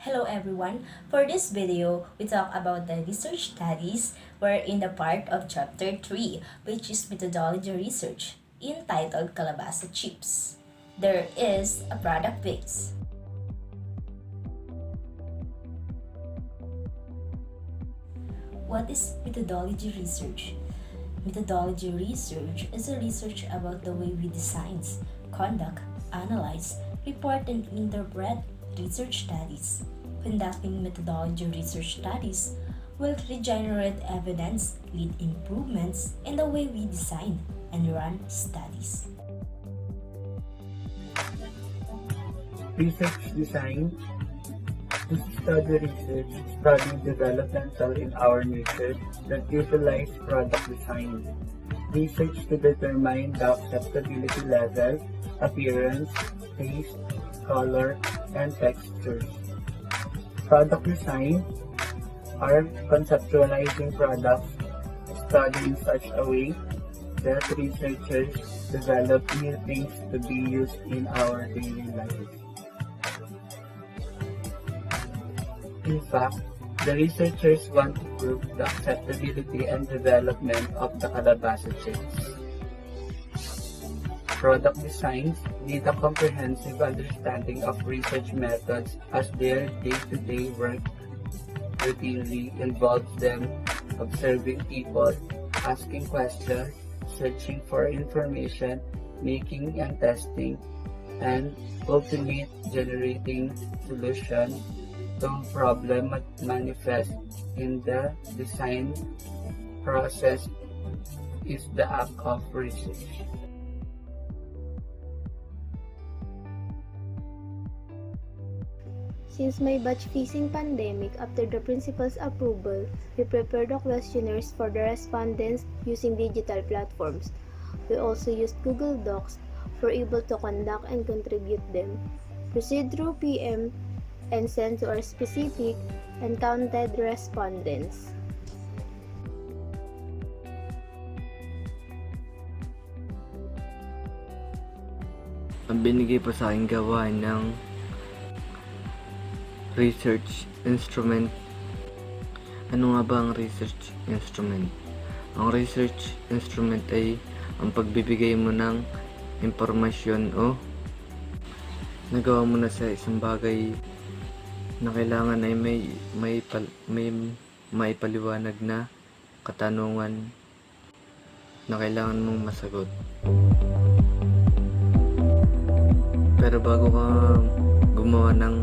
Hello everyone. For this video, we talk about the research studies. We're in the part of chapter 3, which is methodology research, entitled Calabasa Chips. There is a product base. What is methodology research? Methodology research is a research about the way we design, conduct, analyze, report, and interpret research studies. Conducting methodology research studies will regenerate evidence, lead improvements in the way we design and run studies. Research design is study research, study developmental in our nature that utilize product design. Research to determine the acceptability level, appearance, taste, color, and texture. Product design are conceptualizing products studied in such a way that researchers develop new things to be used in our daily lives. In fact, the researchers want to prove the acceptability and development of the Calabasa chips. Product designs need a comprehensive understanding of research methods as their day-to-day work routinely involves them observing people, asking questions, searching for information, making and testing, and ultimately generating solutions to problem manifest in the design process is the act of research. Since may batch-facing pandemic, after the principal's approval, we prepared the questionnaires for the respondents using digital platforms. We also used Google Docs for able to conduct and contribute them. Proceed through PM and send to our specific and counted respondents. Ang binigay po sa aking gawain ng research instrument. Ano nga ba ang research instrument? Ang research instrument ay ang pagbibigay mo ng impormasyon o nagawa mo na sa isang bagay na kailangan ay may maipaliwanag na katanungan na kailangan mong masagot. Pero bago ka gumawa ng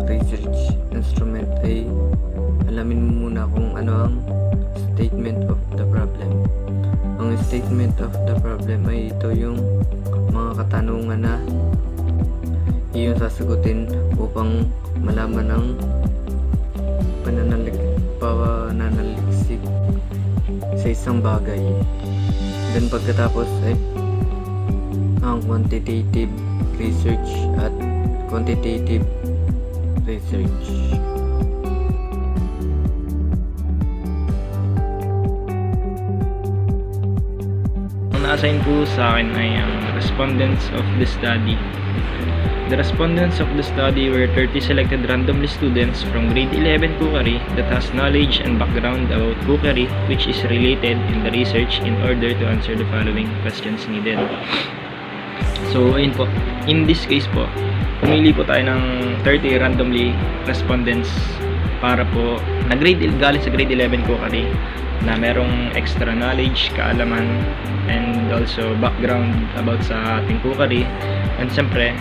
research instrument ay alamin mo muna kung ano ang statement of the problem. Ang statement of the problem ay ito yung mga katanungan na iyong sasagutin upang malaman ang pananaliksik sa isang bagay. Then pagkatapos ay ang quantitative research at quantitative research. Ang na-assign po sa akin ay ang respondents of the study. The respondents of the study were 30 selected randomly students from grade 11 cookery that has knowledge and background about cookery which is related in the research in order to answer the following questions needed. So, ayun po. In this case po, pumili po tayo ng 30 randomly respondents para po galing sa grade 11 cookery na merong extra knowledge, kaalaman, and also background about sa ating cookery. And siyempre,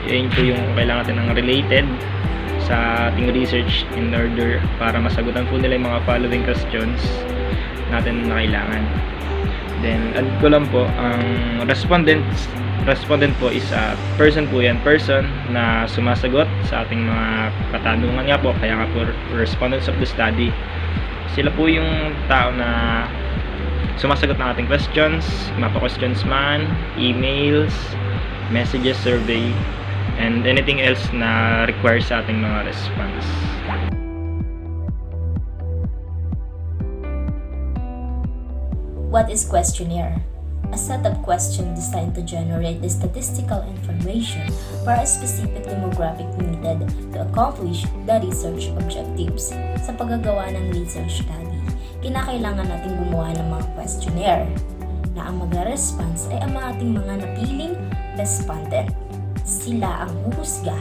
yun po yung kailangan natin ng related sa ating research in order para masagutan po nila yung mga following questions natin na kailangan. Then, add ko lang po, ang respondent po is a person po yan, person na sumasagot sa ating mga katanungan nga po, kaya nga po respondents of the study. Sila po yung tao na sumasagot ng ating questions, mapa-questions man, emails, messages, survey, and anything else na requires sa ating mga response. What is questionnaire? a set of questions designed to generate the statistical information for a specific demographic needed to accomplish the research objectives. Sa paggagawa ng research study, kinakailangan natin gumawa ng mga questionnaire na ang magre-response ay ang ating mga napiling respondent. Sila ang huhusga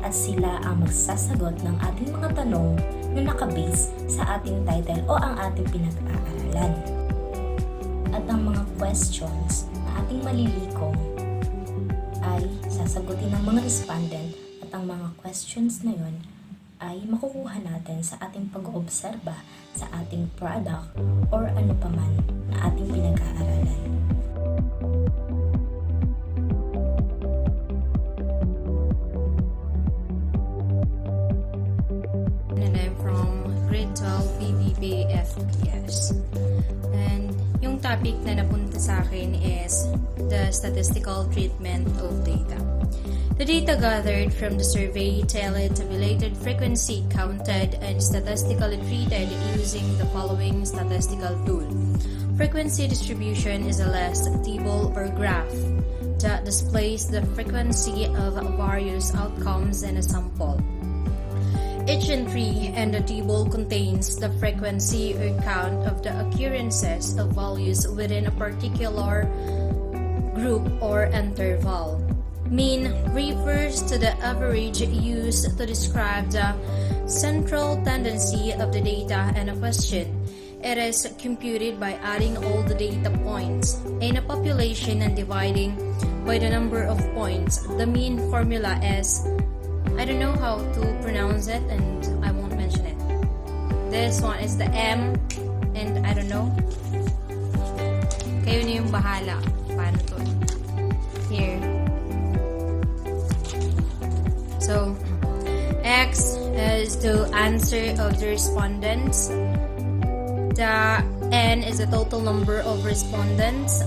at sila ang magsasagot ng ating mga tanong na nakabase sa ating title o ang ating pinag-aaralan. At ang mga questions na ating malilikom ay sasagutin ng mga respondent at ang mga questions na yon ay makukuha natin sa ating pag-oobserba sa ating product or ano paman na ating pinag-aaralan. And I'm from grade 12 PBB FPS. And yung topic na napunta sa akin is the statistical treatment of data. The data gathered from the survey tallied tabulated frequency, counted, and statistically treated using the following statistical tool. Frequency distribution is a list, table, or graph that displays the frequency of various outcomes in a sample. Each entry in the table contains the frequency or count of the occurrences of values within a particular group or interval. Mean refers to the average used to describe the central tendency of the data in a question. It is computed by adding all the data points in a population and dividing by the number of points. The mean formula is, I don't know how to pronounce it and I won't mention it. This one is the M and I don't know. Kayo na yung bahala. Paano to? Here. So, X is the answer of the respondents. The N is the total number of respondents.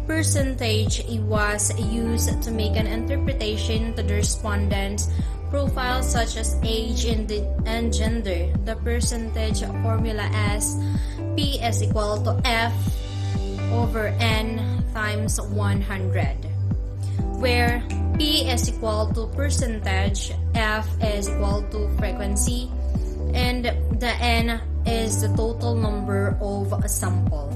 Percentage was used to make an interpretation to the respondents' profiles such as age and gender. The percentage formula is P is equal to F over N times 100, where P is equal to percentage, F is equal to frequency, and the N is the total number of a sample.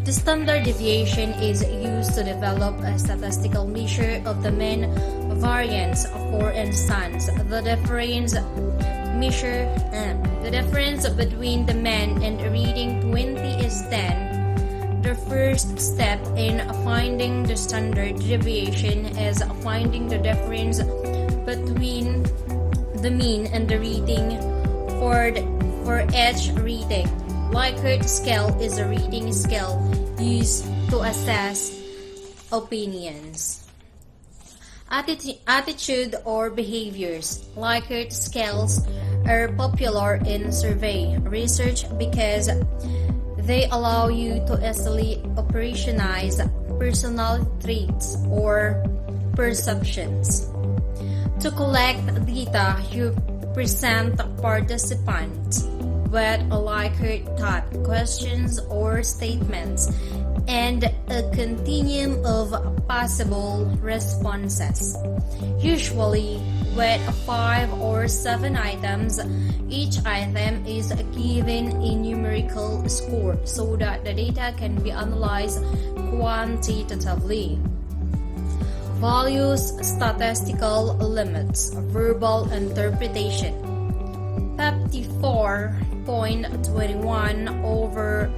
The standard deviation is used to develop a statistical measure of the mean variance. For instance, the difference between the mean and reading 20 is 10. The first step in finding the standard deviation is finding the difference between the mean and the reading for each reading. Likert scale is a reading scale used to assess opinions. Attitude or behaviors. Likert scales are popular in survey research because they allow you to easily operationalize personality traits or perceptions. To collect data, you present participants with a Likert thought, questions or statements, and a continuum of possible responses. Usually with 5 or 7 items, each item is given a numerical score so that the data can be analyzed quantitatively. Values, statistical limits, verbal interpretation. 54.21 over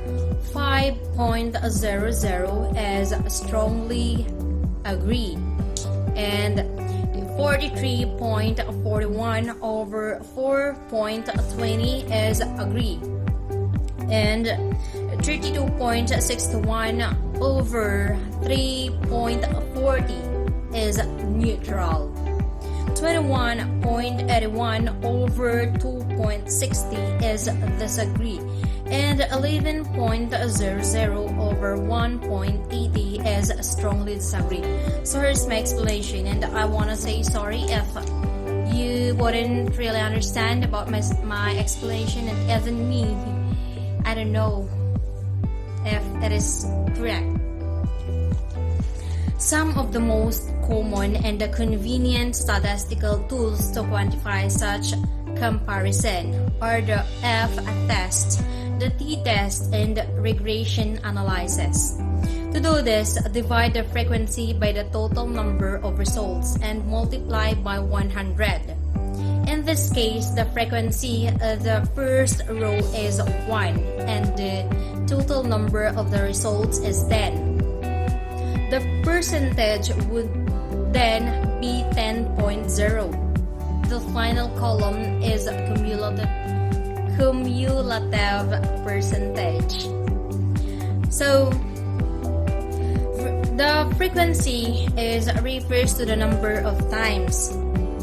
5.00 is strongly agreed, and 43.41 over 4.20 is agreed, and 32.61 over 3.40 is neutral. 21.81 over 2.60 is disagree, and 11.00 over 1.80 is strongly disagree. So here's my explanation, and I want to say sorry if you wouldn't really understand about my explanation, and even me, I don't know if it is correct. Some of the most common and convenient statistical tools to quantify such comparison are the F-test, the t-test, and regression analysis. To do this, divide the frequency by the total number of results and multiply by 100. In this case, the frequency of the first row is 1 and the total number of the results is 10. The percentage would then be 10.0. The final column is cumulative percentage. So, the frequency refers to the number of times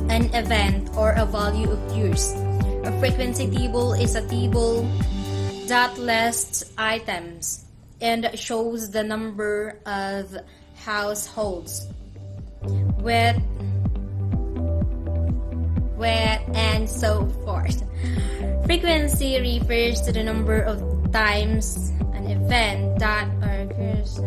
an event or a value occurs. A frequency table is a table that lists items and shows the number of households with and so forth. Frequency refers to the number of times an event that occurs.